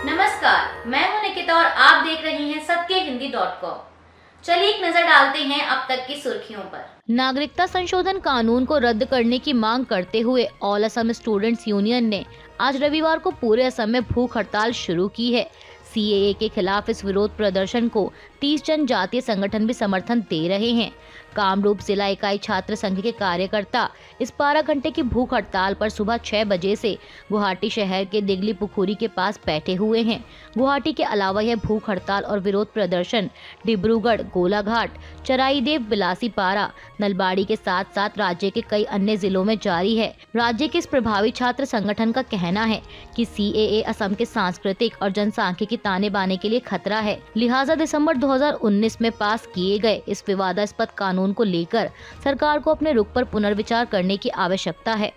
नमस्कार, मैं हूं निकिता और आप देख रहे हैं सत्यहिंदी.com। चलिए एक नजर डालते हैं अब तक की सुर्खियों पर। नागरिकता संशोधन कानून को रद्द करने की मांग करते हुए ऑल असम स्टूडेंट्स यूनियन ने आज रविवार को पूरे असम में भूख हड़ताल शुरू की है। सीएए के खिलाफ इस विरोध प्रदर्शन को 30 जनजातीय संगठन भी समर्थन दे रहे हैं। कामरूप जिला इकाई छात्र संघ के कार्यकर्ता इस 12 घंटे की भूख हड़ताल पर सुबह 6 बजे से गुवाहाटी शहर के दिगली पुखुरी के पास बैठे हुए हैं। गुवाहाटी के अलावा यह भूख हड़ताल और विरोध प्रदर्शन डिब्रूगढ़, गोलाघाट, चराईदेव, बिलासीपारा, नलबाड़ी के साथ साथ राज्य के कई अन्य जिलों में जारी है। राज्य के इस प्रभावी छात्र संगठन का कहना है कि सीएए असम के सांस्कृतिक और जनसांख्यिकी ताने बाने के लिए खतरा है, लिहाजा दिसंबर 2019 में पास किए गए इस विवादास्पद कानून को लेकर सरकार को अपने रुख पर पुनर्विचार करने की आवश्यकता है।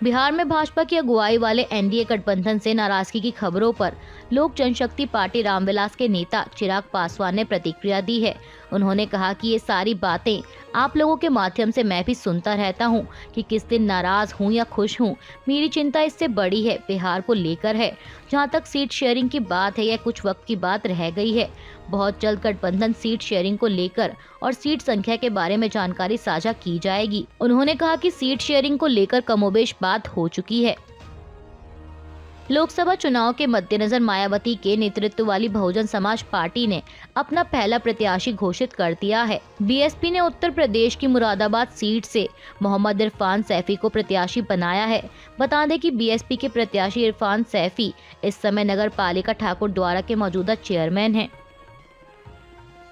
बिहार में भाजपा की अगुवाई वाले एनडीए गठबंधन से नाराजगी की खबरों पर लोक जनशक्ति पार्टी रामविलास के नेता चिराग पासवान ने प्रतिक्रिया दी है। उन्होंने कहा कि ये सारी बातें आप लोगों के माध्यम से मैं भी सुनता रहता हूं कि किस दिन नाराज हूं या खुश हूं, मेरी चिंता इससे बड़ी है, बिहार को लेकर है। जहां तक सीट शेयरिंग की बात है, यह कुछ वक्त की बात रह गई है। बहुत जल्द गठबंधन सीट शेयरिंग को लेकर और सीट संख्या के बारे में जानकारी साझा की जाएगी। उन्होंने कहा कि सीट शेयरिंग को लेकर कमोबेश बात हो चुकी है। लोकसभा चुनाव के मद्देनजर मायावती के नेतृत्व वाली बहुजन समाज पार्टी ने अपना पहला प्रत्याशी घोषित कर दिया है। बीएसपी ने उत्तर प्रदेश की मुरादाबाद सीट से मोहम्मद इरफान सैफी को प्रत्याशी बनाया है। बता दें कि बीएसपी के प्रत्याशी इरफान सैफी इस समय नगर पालिका ठाकुर द्वारा के मौजूदा चेयरमैन हैं।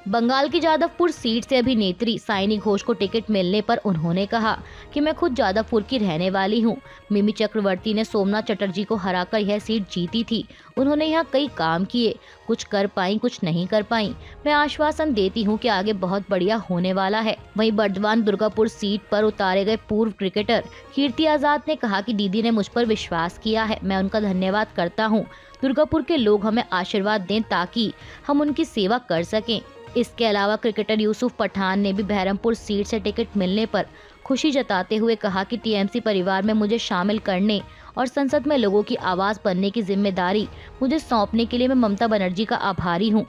बंगाल की जादवपुर सीट से अभिनेत्री साइनी घोष को टिकट मिलने पर उन्होंने कहा कि मैं खुद जादवपुर की रहने वाली हूं। मिमी चक्रवर्ती ने सोमनाथ चटर्जी को हराकर यह सीट जीती थी। उन्होंने यहां कई काम किए, कुछ कर पाई, कुछ नहीं कर पाई। मैं आश्वासन देती हूं कि आगे बहुत बढ़िया होने वाला है। वहीं बर्दवान दुर्गापुर सीट पर उतारे गए पूर्व क्रिकेटर कीर्ति आजाद ने कहा कि दीदी ने मुझ पर विश्वास किया है, मैं उनका धन्यवाद करता हूँ। दुर्गापुर के लोग हमें आशीर्वाद दें ताकि हम उनकी सेवा कर सकें। इसके अलावा क्रिकेटर यूसुफ पठान ने भी बहरमपुर सीट से टिकट मिलने पर खुशी जताते हुए कहा कि टीएमसी परिवार में मुझे शामिल करने और संसद में लोगों की आवाज बनने की जिम्मेदारी मुझे सौंपने के लिए मैं ममता बनर्जी का आभारी हूं।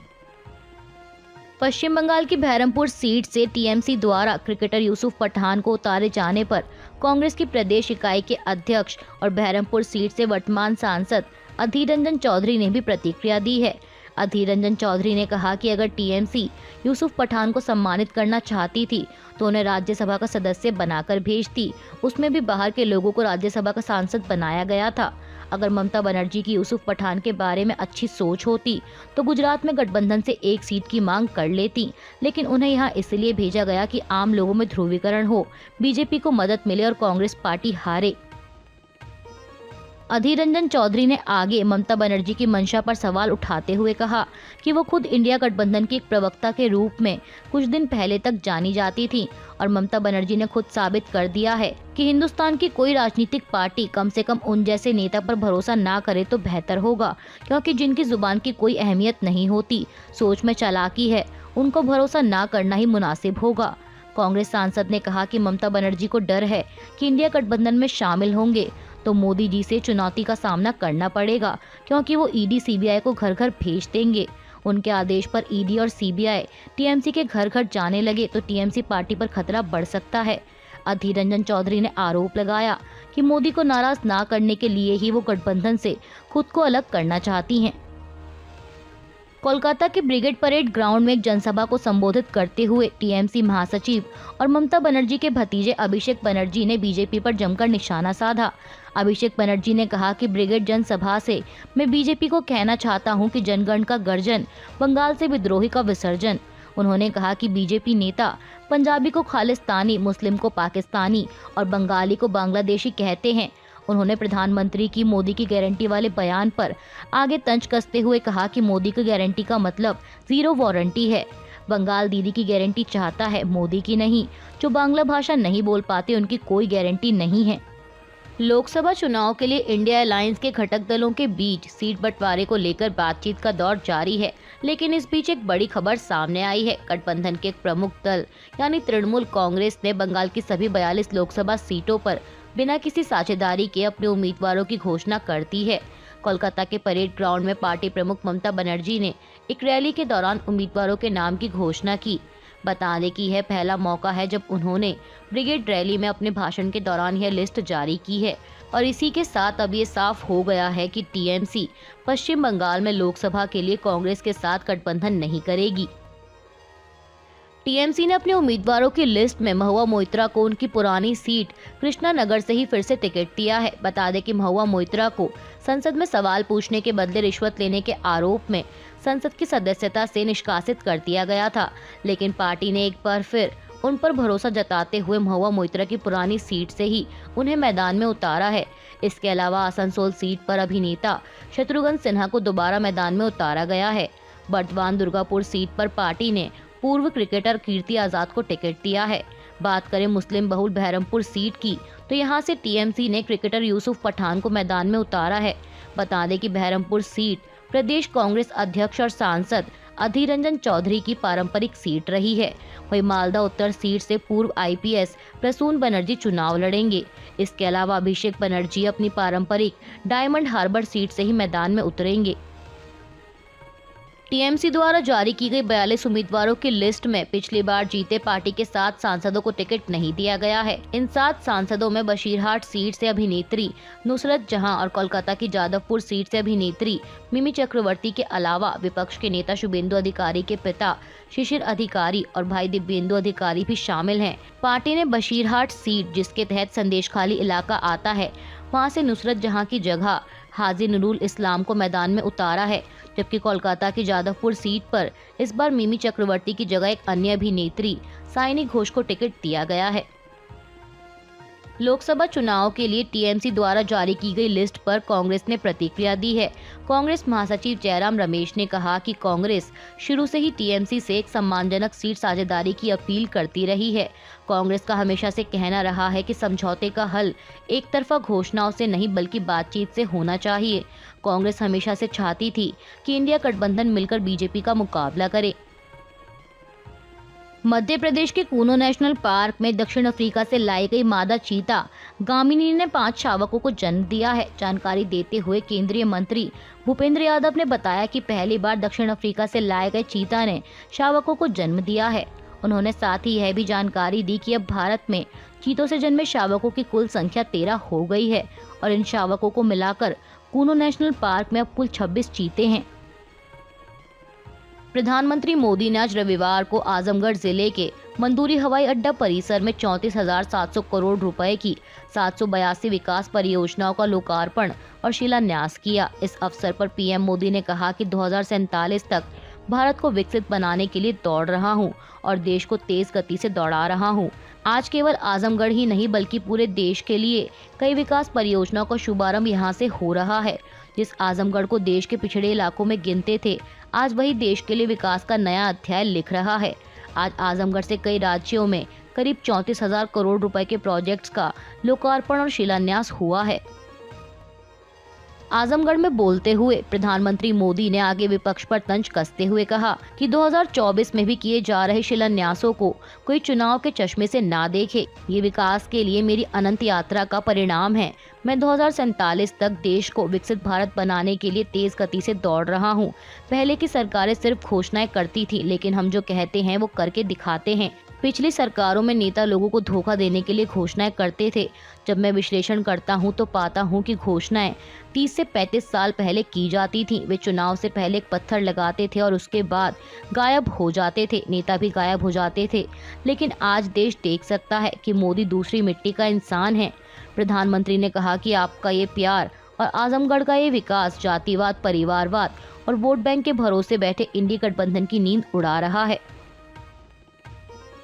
पश्चिम बंगाल की बहरमपुर सीट से टीएमसी द्वारा क्रिकेटर यूसुफ पठान को उतारे जाने पर कांग्रेस की प्रदेश इकाई के अध्यक्ष और बहरमपुर सीट से वर्तमान सांसद अधीर रंजन चौधरी ने भी प्रतिक्रिया दी है। अधीर रंजन चौधरी ने कहा कि अगर टीएमसी यूसुफ पठान को सम्मानित करना चाहती थी तो उन्हें राज्यसभा का सदस्य बनाकर भेजती। उसमें भी बाहर के लोगों को राज्यसभा का सांसद बनाया गया था। अगर ममता बनर्जी की यूसुफ पठान के बारे में अच्छी सोच होती तो गुजरात में गठबंधन से एक सीट की मांग कर लेती, लेकिन उन्हें यहाँ इसलिए भेजा गया कि आम लोगों में ध्रुवीकरण हो, बीजेपी को मदद मिले और कांग्रेस पार्टी हारे। अधीर रंजन चौधरी ने आगे ममता बनर्जी की मंशा पर सवाल उठाते हुए कहा कि वो खुद इंडिया गठबंधन की एक प्रवक्ता के रूप में कुछ दिन पहले तक जानी जाती थी और ममता बनर्जी ने खुद साबित कर दिया है कि हिंदुस्तान की कोई राजनीतिक पार्टी कम से कम उन जैसे नेता पर भरोसा ना करे तो बेहतर होगा, क्योंकि जिनकी जुबान की कोई अहमियत नहीं होती, सोच में चालाकी है, उनको भरोसा ना करना ही मुनासिब होगा। कांग्रेस सांसद ने कहा कि ममता बनर्जी को डर है कि इंडिया गठबंधन में शामिल होंगे तो मोदी जी से चुनौती का सामना करना पड़ेगा, क्योंकि वो ईडी सीबीआई को घर घर भेज देंगे। उनके आदेश पर ईडी और सीबीआई टीएमसी के घर घर जाने लगे तो टीएमसी पार्टी पर खतरा बढ़ सकता है। अधीर रंजन चौधरी ने आरोप लगाया कि मोदी को नाराज ना करने के लिए ही वो गठबंधन से खुद को अलग करना चाहती हैं। कोलकाता के ब्रिगेड परेड ग्राउंड में एक जनसभा को संबोधित करते हुए टीएमसी महासचिव और ममता बनर्जी के भतीजे अभिषेक बनर्जी ने बीजेपी पर जमकर निशाना साधा। अभिषेक बनर्जी ने कहा कि ब्रिगेड जनसभा से मैं बीजेपी को कहना चाहता हूं कि जनगण का गर्जन, बंगाल से विद्रोही का विसर्जन। उन्होंने कहा कि बीजेपी नेता पंजाबी को खालिस्तानी, मुस्लिम को पाकिस्तानी और बंगाली को बांग्लादेशी कहते हैं। उन्होंने प्रधानमंत्री की मोदी की गारंटी वाले बयान पर आगे तंज कसते हुए कहा कि मोदी की गारंटी का मतलब जीरो वारंटी है। बंगाल दीदी की गारंटी चाहता है, मोदी की नहीं। जो बांग्ला भाषा नहीं बोल पाते उनकी कोई गारंटी नहीं है। लोकसभा चुनाव के लिए इंडिया अलायंस के घटक दलों के बीच सीट बंटवारे को लेकर बातचीत का दौर जारी है, लेकिन इस बीच एक बड़ी खबर सामने आई है। गठबंधन के एक प्रमुख दल यानी तृणमूल कांग्रेस ने बंगाल की सभी 42 लोकसभा सीटों पर बिना किसी साझेदारी के अपने उम्मीदवारों की घोषणा कर दी है। कोलकाता के परेड ग्राउंड में पार्टी प्रमुख ममता बनर्जी ने एक रैली के दौरान उम्मीदवारों के नाम की घोषणा की। बता दें कि यह पहला मौका है जब उन्होंने ब्रिगेड रैली में अपने भाषण के दौरान यह लिस्ट जारी की है और इसी के साथ अब ये साफ हो गया है कि टीएमसी पश्चिम बंगाल में लोकसभा के लिए कांग्रेस के साथ गठबंधन नहीं करेगी। टीएमसी ने अपने उम्मीदवारों की लिस्ट में महुआ मोइत्रा को उनकी पुरानी सीट कृष्णानगर से ही फिर से टिकट दिया है। बता दें कि महुआ मोइत्रा को संसद में सवाल पूछने के बदले रिश्वत लेने के आरोप में संसद की सदस्यता से निष्कासित कर दिया गया था, लेकिन पार्टी ने एक बार फिर उन पर भरोसा जताते हुए महुआ मोइत्रा की पुरानी सीट से ही उन्हें मैदान में उतारा है। इसके अलावा आसनसोल सीट पर अभिनेता शत्रुघ्न सिन्हा को दोबारा मैदान में उतारा गया है। बर्दवान दुर्गापुर सीट पर पार्टी ने पूर्व क्रिकेटर कीर्ति आजाद को टिकट दिया है। बात करें मुस्लिम बहुल बहरमपुर सीट की तो यहां से टीएमसी ने क्रिकेटर यूसुफ पठान को मैदान में उतारा है। बता दें कि बहरमपुर सीट प्रदेश कांग्रेस अध्यक्ष और सांसद अधीर रंजन चौधरी की पारंपरिक सीट रही है। वहीं मालदा उत्तर सीट से पूर्व आईपीएस प्रसून बनर्जी चुनाव लड़ेंगे। इसके अलावा अभिषेक बनर्जी अपनी पारंपरिक डायमंड हार्बर सीट से ही मैदान में उतरेंगे। टीएमसी द्वारा जारी की गई 42 उम्मीदवारों की लिस्ट में पिछली बार जीते पार्टी के 7 सांसदों को टिकट नहीं दिया गया है। इन 7 सांसदों में बशीरहाट सीट से अभिनेत्री नुसरत जहां और कोलकाता की जादवपुर सीट से अभिनेत्री मिमी चक्रवर्ती के अलावा विपक्ष के नेता शुभेंदु अधिकारी के पिता शिशिर अधिकारी और भाई दिव्येंदु अधिकारी भी शामिल हैं। पार्टी ने बशीरहाट सीट, जिसके तहत संदेशखाली इलाका आता है, वहां से नुसरत जहां की जगह हाजी नुरुल इस्लाम को मैदान में उतारा है, जबकि कोलकाता की जादवपुर सीट पर इस बार मिमी चक्रवर्ती की जगह एक अन्य अभिनेत्री साइनी घोष को टिकट दिया गया है। लोकसभा चुनाव के लिए टीएमसी द्वारा जारी की गई लिस्ट पर कांग्रेस ने प्रतिक्रिया दी है। कांग्रेस महासचिव जयराम रमेश ने कहा कि कांग्रेस शुरू से ही टीएमसी से एक सम्मानजनक सीट साझेदारी की अपील करती रही है। कांग्रेस का हमेशा से कहना रहा है कि समझौते का हल एक तरफा घोषणाओं से नहीं बल्कि बातचीत से होना चाहिए। कांग्रेस हमेशा से चाहती थी कि इंडिया गठबंधन मिलकर बीजेपी का मुकाबला करे। मध्य प्रदेश के कूनो नेशनल पार्क में दक्षिण अफ्रीका से लाई गई मादा चीता गामिनी ने 5 शावकों को जन्म दिया है। जानकारी देते हुए केंद्रीय मंत्री भूपेंद्र यादव ने बताया कि पहली बार दक्षिण अफ्रीका से लाए गए चीता ने शावकों को जन्म दिया है। उन्होंने साथ ही यह भी जानकारी दी कि अब भारत में चीतों से जन्मे शावकों की कुल संख्या 13 हो गई है और इन शावकों को मिलाकर कूनो नेशनल पार्क में अब कुल 26 चीते हैं। प्रधानमंत्री मोदी ने आज रविवार को आजमगढ़ जिले के मंदूरी हवाई अड्डा परिसर में 34,700 करोड़ रुपए की 782 विकास परियोजनाओं का लोकार्पण और शिलान्यास किया। इस अवसर पर पीएम मोदी ने कहा कि 2047 तक भारत को विकसित बनाने के लिए दौड़ रहा हूं और देश को तेज गति से दौड़ा रहा हूं। आज केवल आजमगढ़ ही नहीं बल्कि पूरे देश के लिए कई विकास परियोजनाओं का शुभारंभ यहां से हो रहा है। जिस आजमगढ़ को देश के पिछड़े इलाकों में गिनते थे, आज वही देश के लिए विकास का नया अध्याय लिख रहा है। आज आजमगढ़ से कई राज्यों में करीब 34,000 करोड़ रुपए के प्रोजेक्ट्स का लोकार्पण और शिलान्यास हुआ है। आजमगढ़ में बोलते हुए प्रधानमंत्री मोदी ने आगे विपक्ष पर तंज कसते हुए कहा कि 2024 में भी किए जा रहे शिलान्यासों को कोई चुनाव के चश्मे से ना देखे। ये विकास के लिए मेरी अनंत यात्रा का परिणाम है। मैं 2047 तक देश को विकसित भारत बनाने के लिए तेज गति से दौड़ रहा हूँ। पहले की सरकारें सिर्फ घोषणाएं करती थी, लेकिन हम जो कहते हैं वो करके दिखाते हैं। पिछली सरकारों में नेता लोगों को धोखा देने के लिए घोषणाएं करते थे। जब मैं विश्लेषण करता हूं तो पाता हूं कि घोषणाएं 30 से 35 साल पहले की जाती थीं। वे चुनाव से पहले एक पत्थर लगाते थे और उसके बाद गायब हो जाते थे, नेता भी गायब हो जाते थे। लेकिन आज देश देख सकता है कि मोदी दूसरी मिट्टी का इंसान है। प्रधानमंत्री ने कहा कि आपका ये प्यार और आजमगढ़ का ये विकास जातिवाद, परिवारवाद और वोट बैंक के भरोसे बैठे इंडिया गठबंधन की नींद उड़ा रहा है।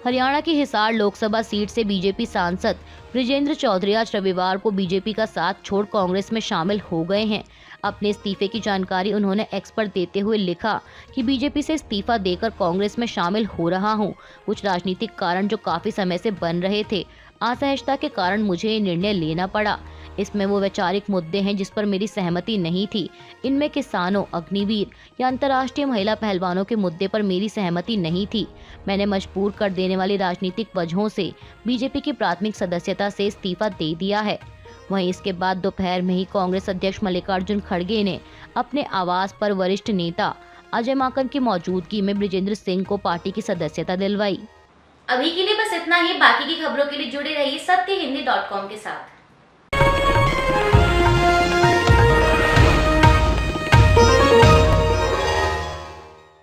हरियाणा की हिसार लोकसभा सीट से बीजेपी सांसद बृजेंद्र चौधरी आज रविवार को बीजेपी का साथ छोड़ कांग्रेस में शामिल हो गए हैं। अपने इस्तीफे की जानकारी उन्होंने एक्स पर देते हुए लिखा कि बीजेपी से इस्तीफा देकर कांग्रेस में शामिल हो रहा हूं। कुछ राजनीतिक कारण जो काफी समय से बन रहे थे, असहजता के कारण मुझे ये निर्णय लेना पड़ा। इसमें वो वैचारिक मुद्दे हैं जिस पर मेरी सहमति नहीं थी। इनमें किसानों, अग्निवीर या अंतर्राष्ट्रीय महिला पहलवानों के मुद्दे पर मेरी सहमति नहीं थी। मैंने मजबूर कर देने वाली राजनीतिक वजहों से बीजेपी की प्राथमिक सदस्यता से इस्तीफा दे दिया है। वहीं इसके बाद दोपहर में ही कांग्रेस अध्यक्ष मल्लिकार्जुन खड़गे ने अपने आवास पर वरिष्ठ नेता अजय माकन की मौजूदगी में बृजेंद्र सिंह को पार्टी की सदस्यता दिलवाई। अभी के लिए बस इतना ही। बाकी की खबरों के लिए जुड़े रहिए सत्यहिंदी.com के साथ।